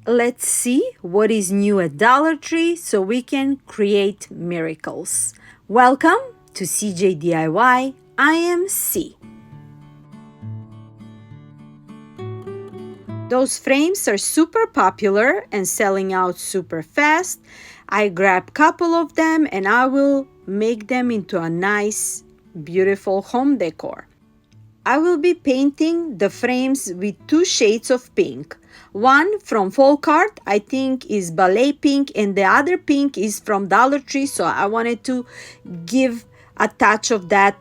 let's see what is new at Dollar Tree so we can create miracles. Welcome to CJ DIY. I am C. Those frames are super popular and selling out super fast. I grabbed a couple of them and I will make them into a nice, beautiful home decor. I will be painting the frames with two shades of pink. One from Folk Art, I think is Ballet Pink, and the other pink is from Dollar Tree, so I wanted to give a touch of that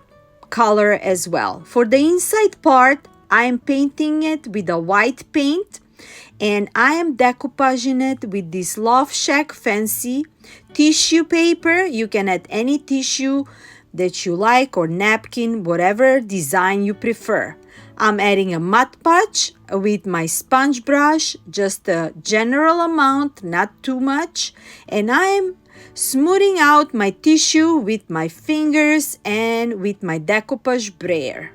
color as well. For the inside part, I am painting it with a white paint, and I am decoupaging it with this LoveShackFancy tissue paper. You can add any tissue that you like or napkin, whatever design you prefer. I'm adding a Mod Podge with my sponge brush, just a general amount, not too much, and I'm smoothing out my tissue with my fingers and with my decoupage brayer.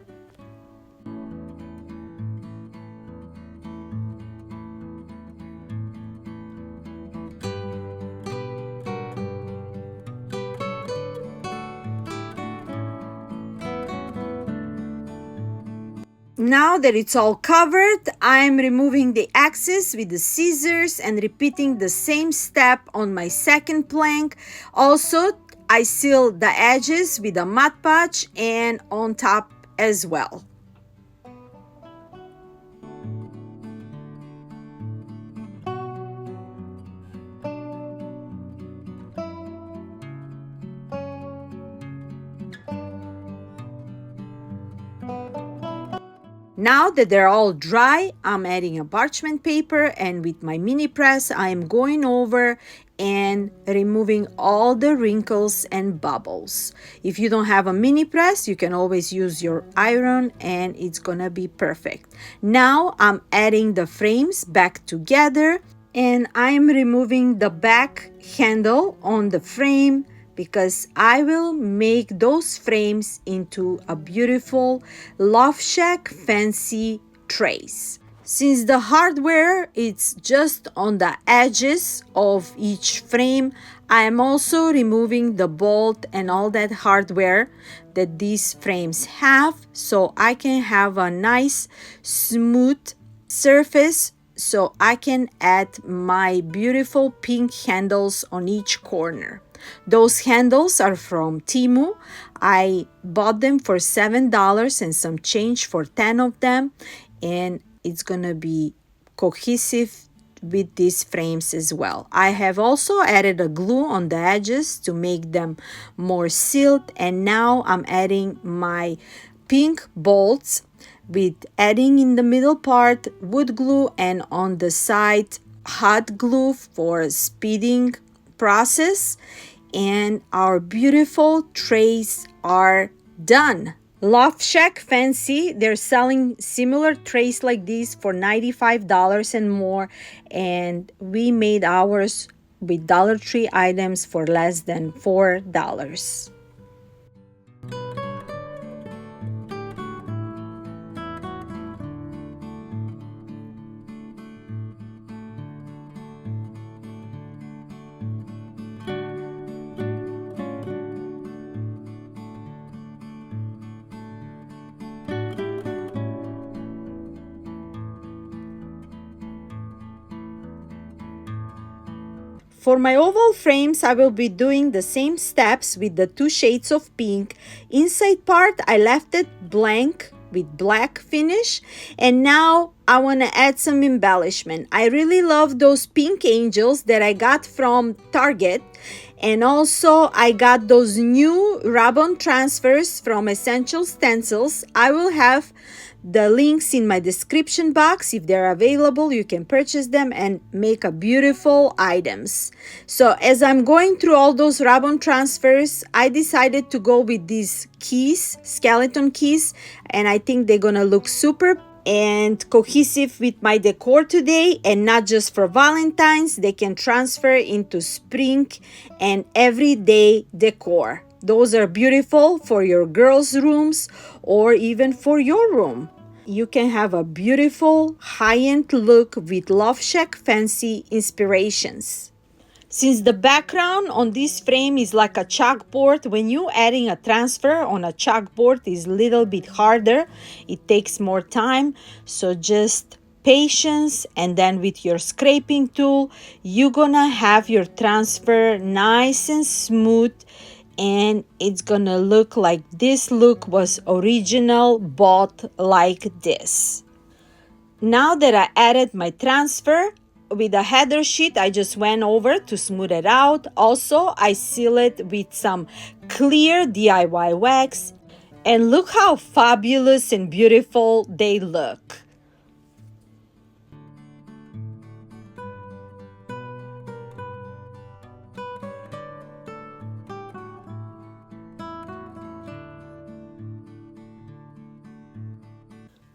Now that it's all covered, I'm removing the excess with the scissors and repeating the same step on my second plank. Also, I seal the edges with a Mod Podge and on top as well. Now that they're all dry, I'm adding a parchment paper, and with my mini press, I'm going over and removing all the wrinkles and bubbles. If you don't have a mini press, you can always use your iron and it's gonna be perfect. Now I'm adding the frames back together, and I'm removing the back handle on the frame because I will make those frames into a beautiful LoveShackFancy trays. Since the hardware is just on the edges of each frame, I am also removing the bolt and all that hardware that these frames have so I can have a nice smooth surface so I can add my beautiful pink handles on each corner. Those handles are from Temu. I bought them for $7 and some change for 10 of them, and it's gonna be cohesive with these frames as well. I have also added a glue on the edges to make them more sealed, and now I'm adding my pink bolts with adding in the middle part wood glue and on the side hot glue for speeding process, and our beautiful trays are done. LoveShackFancy, they're selling similar trays like these for $95 and more, and we made ours with Dollar Tree items for less than $4. For my oval frames, I will be doing the same steps with the two shades of pink. Inside part, I left it blank with black finish, and now I want to add some embellishment. I really love those pink angels that I got from Target, and also I got those new ribbon transfers from Essential Stencils. I will have the links in my description box. If they're available, you can purchase them and make a beautiful items. So as I'm going through all those ribbon transfers, I decided to go with these keys, skeleton keys, and I think they're gonna look super and cohesive with my decor today, and not just for Valentine's. They can transfer into spring and everyday decor. Those are beautiful for your girls' rooms or even for your room. you can have a beautiful high-end look with LoveShackFancy inspirations. Since the background on this frame is like a chalkboard, when you adding a transfer on a chalkboard is a little bit harder. It takes more time, so just patience, and then with your scraping tool, you're gonna have your transfer nice and smooth, and it's gonna look like this look was original bought like this. Now that I added my transfer, with a header sheet, I just went over to smooth it out. Also, I seal it with some clear DIY wax. And look how fabulous and beautiful they look.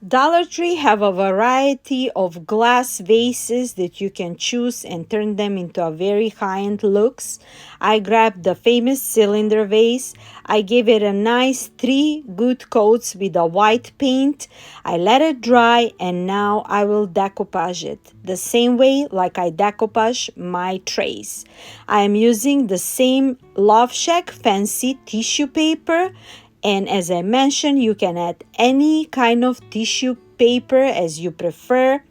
Dollar Tree have a variety of glass vases that you can choose and turn them into a very high-end looks. I grabbed the famous cylinder vase. I gave it a nice 3 good coats with a white paint. I let it dry, and now I will decoupage it the same way like I decoupage my trays. I am using the same LoveShackFancy tissue paper. And as I mentioned, you can add any kind of tissue paper as you prefer.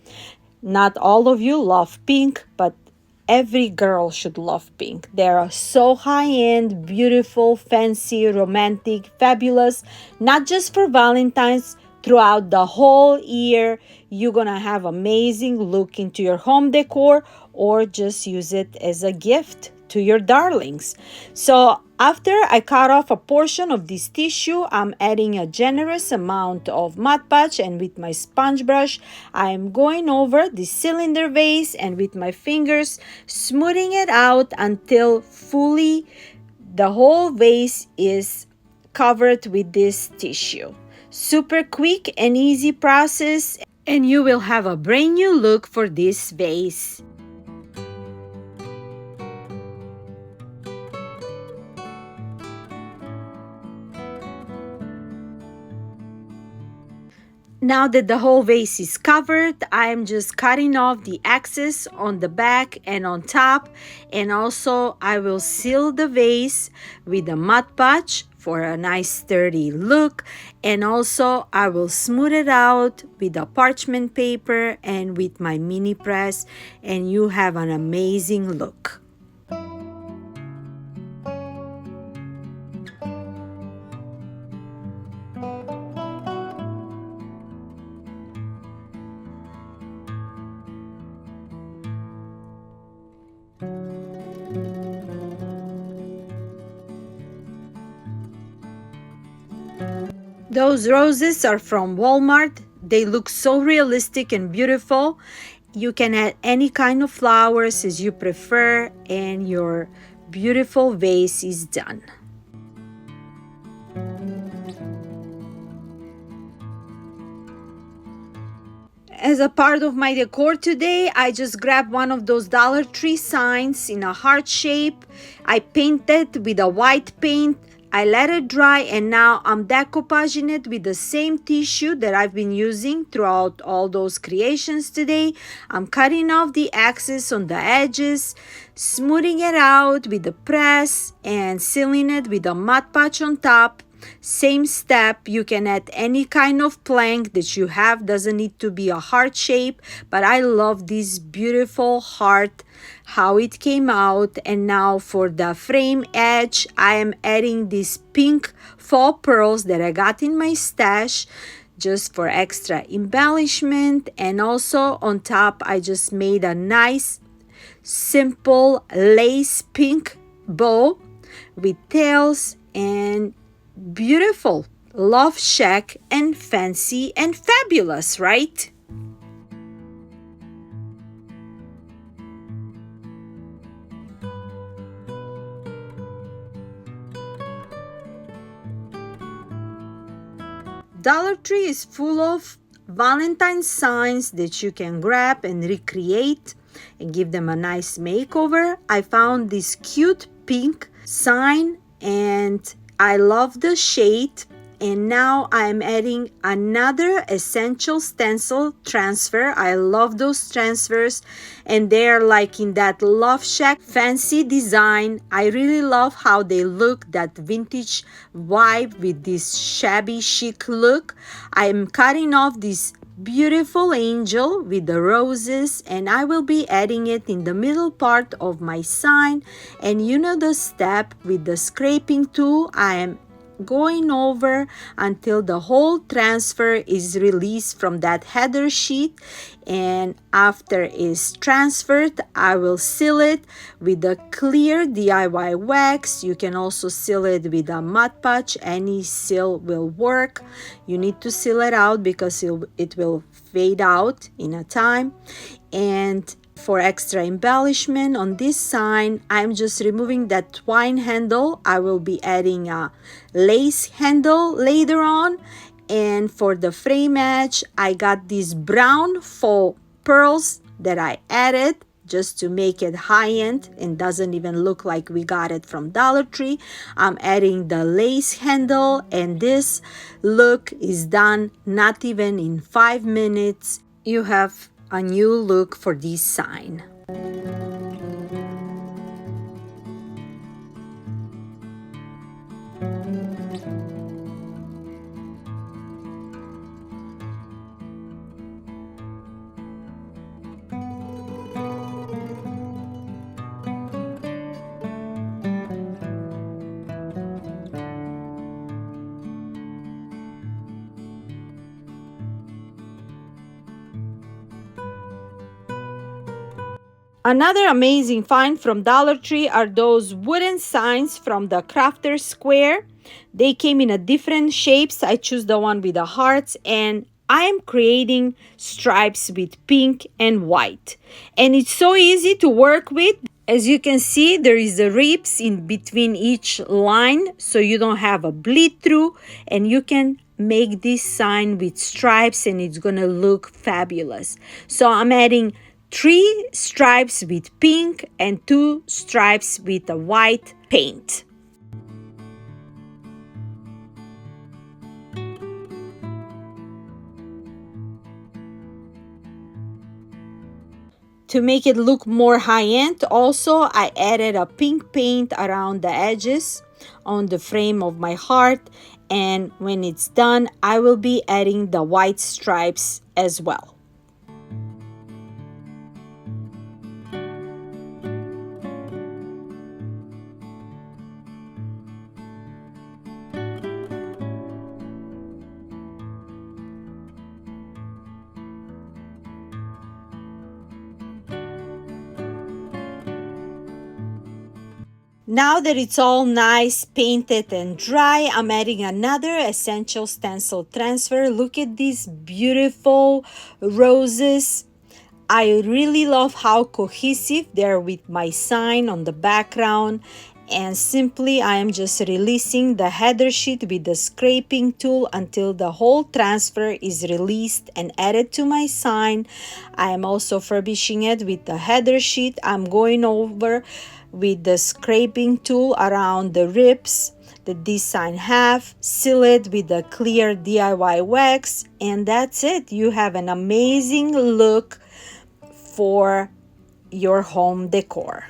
Not all of you love pink, but every girl should love pink. They are so high-end, beautiful, fancy, romantic, fabulous, not just for Valentine's. Throughout the whole year, you're gonna have amazing look into your home decor, or just use it as a gift to your darlings. So after I cut off a portion of this tissue, I'm adding a generous amount of Mod Podge, and with my sponge brush, I'm going over the cylinder vase and with my fingers smoothing it out until fully the whole vase is covered with this tissue. Super quick and easy process, and you will have a brand new look for this vase. Now that the whole vase is covered, I'm just cutting off the excess on the back and on top, and also I will seal the vase with a Mod Podge for a nice sturdy look, and also I will smooth it out with a parchment paper and with my mini press, and you have an amazing look. Those roses are from Walmart. They look so realistic and beautiful. You can add any kind of flowers as you prefer, and your beautiful vase is done. As a part of my decor today, I just grabbed one of those Dollar Tree signs in a heart shape. I painted with a white paint. I let it dry, and now I'm decoupaging it with the same tissue that I've been using throughout all those creations today. I'm cutting off the excess on the edges, smoothing it out with the press, and sealing it with a Mod Podge on top. Same step, you can add any kind of plank that you have, doesn't need to be a heart shape, but I love this beautiful heart, how it came out. And now for the frame edge, I am adding these pink faux pearls that I got in my stash just for extra embellishment. And also on top, I just made a nice simple lace pink bow with tails, and beautiful. Love Shack and fancy and fabulous, right? Dollar Tree is full of Valentine signs that you can grab and recreate and give them a nice makeover. I found this cute pink sign, and I love the shade, And now I'm adding another essential stencil transfer. I love those transfers, and they're like in that Love Shack fancy design. I really love how they look, that vintage vibe with this shabby chic look. I'm cutting off this beautiful angel with the roses, and I will be adding it in the middle part of my sign. And you know the step with the scraping tool, I am going over until the whole transfer is released from that header sheet. And after it's transferred, I will seal it with a clear DIY wax. You can also seal it with a Mod Podge. Any seal will work. You need to seal it out because it will fade out in a time. And for extra embellishment on this sign, I'm just removing that twine handle. I will be adding a lace handle later on. And for the frame edge, I got these brown faux pearls that I added just to make it high-end and doesn't even look like we got it from Dollar Tree. I'm adding the lace handle, and this look is done not even in 5 minutes. You have a new look for this sign. Another amazing find from Dollar Tree are those wooden signs from the Crafter Square. They came in a different shapes. I choose the one with the hearts, and I am creating stripes with pink and white. And it's so easy to work with. As you can see, there is a ribs in between each line, so you don't have a bleed through, and you can make this sign with stripes and it's gonna look fabulous. So I'm adding 3 stripes with pink and 2 stripes with a white paint. To make it look more high-end, also I added a pink paint around the edges on the frame of my heart, and when it's done, I will be adding the white stripes as well. Now that it's all nice, painted and dry, I'm adding another essential stencil transfer. Look at these beautiful roses. I really love how cohesive they're with my sign on the background. And simply I am just releasing the header sheet with the scraping tool until the whole transfer is released and added to my sign. I am also furbishing it with the header sheet. I'm going over with the scraping tool around the ribs that this sign have, seal it with the clear DIY wax, and that's it. You have an amazing look for your home decor.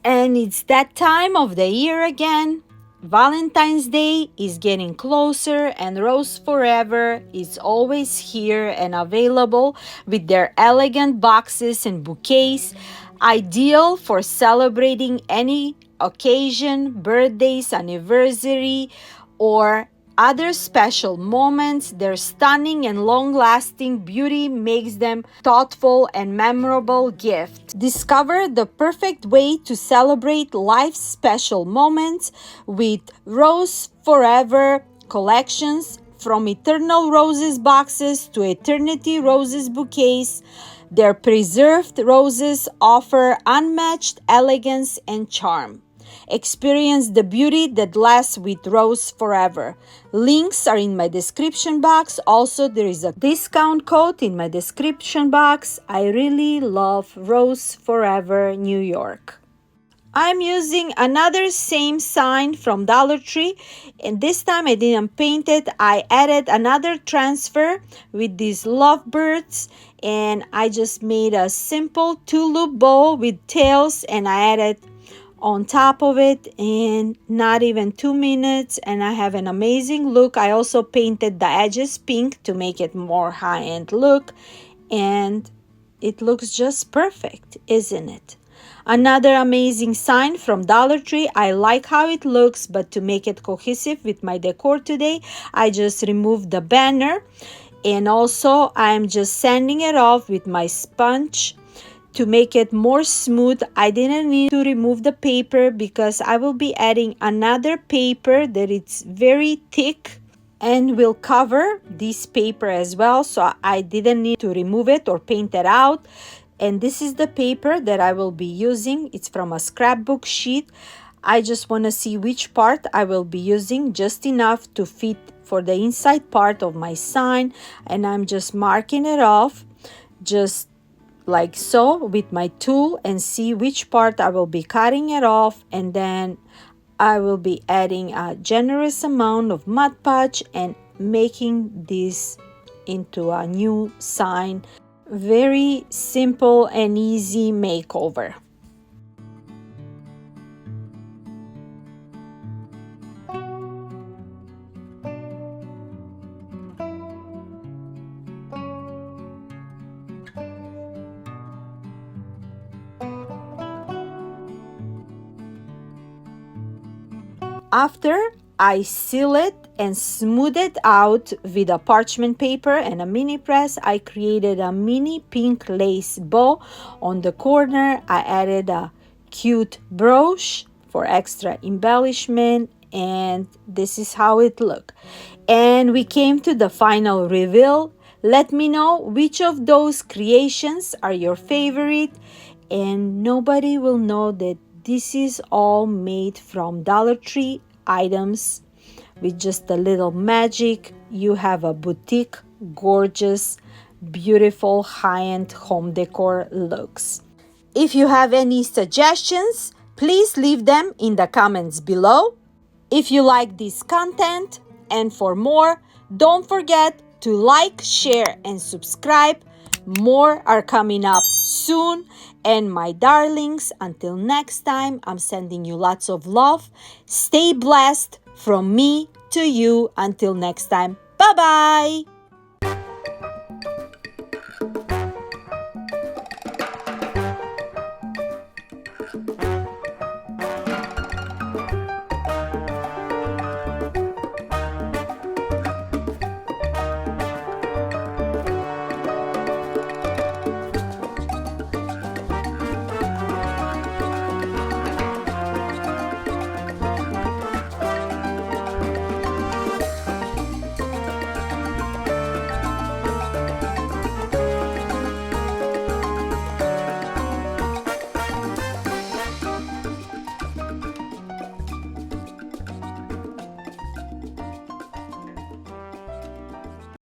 And it's that time of the year again. Valentine's Day is getting closer, and Rose Forever is always here and available with their elegant boxes and bouquets, ideal for celebrating any occasion, birthdays, anniversary, or other special moments. Their stunning and long-lasting beauty makes them thoughtful and memorable gift. Discover the perfect way to celebrate life's special moments with Rose Forever collections, from Eternal Roses boxes to Eternity Roses bouquets. Their preserved roses offer unmatched elegance and charm. Experience the beauty that lasts with Rose Forever. Links are in my description box. Also, there is a discount code in my description box. I really love Rose Forever New York. I'm using another same sign from Dollar Tree, and this time I didn't paint it. I added another transfer with these lovebirds, and I just made a simple 2-loop bow with tails, and I added on top of it in not even 2 minutes, and I have an amazing look. I also painted the edges pink to make it more high-end look, and it looks just perfect, isn't it? Another amazing sign from Dollar Tree. I like how it looks, but to make it cohesive with my decor today, I just removed the banner, and also I'm just sanding it off with my sponge to make it more smooth. I didn't need to remove the paper because I will be adding another paper that it's very thick and will cover this paper as well, so I didn't need to remove it or paint it out. And this is the paper that I will be using. It's from a scrapbook sheet. I just want to see which part I will be using, just enough to fit for the inside part of my sign, and I'm just marking it off just like so with my tool, and see which part I will be cutting it off, and then I will be adding a generous amount of Mod Podge and making this into a new sign. Very simple and easy makeover. After I seal it and smooth it out with a parchment paper and a mini press, I created a mini pink lace bow on the corner. I added a cute brooch for extra embellishment, and this is how it looked. And we came to the final reveal. Let me know which of those creations are your favorite, and nobody will know that this is all made from Dollar Tree items with just a little magic. You have a boutique, gorgeous, beautiful high-end home decor looks. If you have any suggestions, please leave them in the comments below. If you like this content and for more, don't forget to like, share, and subscribe. More are coming up soon. And my darlings, until next time, I'm sending you lots of love. Stay blessed from me to you. Until next time, bye-bye.